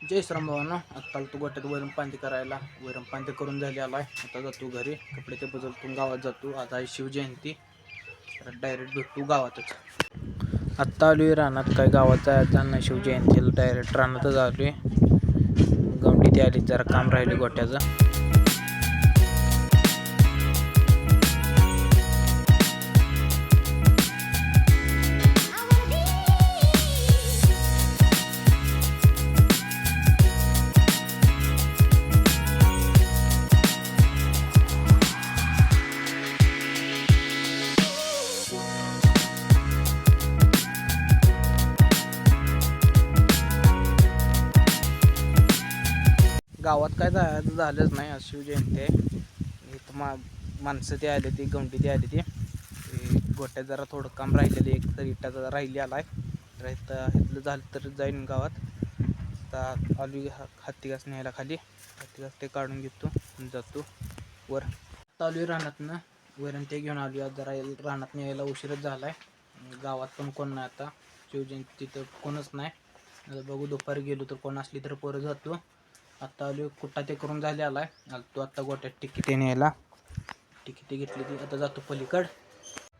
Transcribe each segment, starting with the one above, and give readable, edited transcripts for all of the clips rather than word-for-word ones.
जय श्राम भावांनो, आत्ता तू गोट्यात वैरण पांती करायला. वैरण पांती करून झाली आलाय. आता जातो घरी, कपडे ते बदलतो, गावात जातो. आज आहे शिवजयंती, तर डायरेक्ट भेटतो गावातच. आत्ता आलोय रानात. काय गावात जायचं नाही शिवजयंतीला, डायरेक्ट रानातच आलोय. गवंडी ती आली, जरा काम राहिले गोट्याचं. गावात काय जायचं झालंच नाही. आज शिवजयंती आहे. इथं माणसं ते आले, ती गवंडी ती आली, ती गोट्यात जरा थोडं काम राहिलेलं, एक तर इटाचा राहिली आलाय. इथलं झालं तर जाईन गावात. आता आलू हत्ती घास न्यायला खाली, हत्ती घास ते काढून घेतो, जातो वर. आलू रानातनं वैरण ते घेऊन आलो. आज जरा रानात न्यायला उशीरच झालाय. गावात पण कोण नाही आता, शिवजयंती तिथं कोणच नाही. आता बघू, दुपारी गेलो तर कोण असली तर परत जातो. आत्ता आलो, कुट्टा ते करून झाले आलाय. आलतो आत्ता गोट्यात तिकीट न्यायला, तिकीट घेतली ती. आता जातो पलीकड.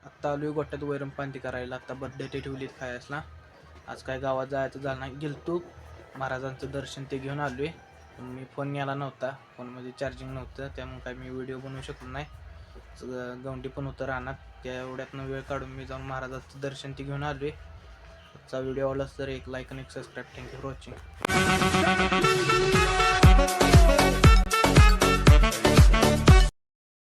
आत्ता आलो गोट्यात वैरण पांती करायला. आता बड्डे ते ठेवलीत खायसला. आज काय गावात जायचं झालं नाही. गेलतो महाराजांचं दर्शन ते घेऊन आलोय. मी फोन न्यायला नव्हता, फोनमध्ये चार्जिंग नव्हतं, त्यामुळे काय मी व्हिडिओ बनवू शकलो नाही. गवंडी पण होतं रानात, त्या एवढ्यातनं वेळ काढून मी जाऊन महाराजांचं दर्शन ते घेऊन आलोय. आजचा व्हिडिओ आवडलाच तर एक लाईक आणि एक सबस्क्राईब. Thank you for watching.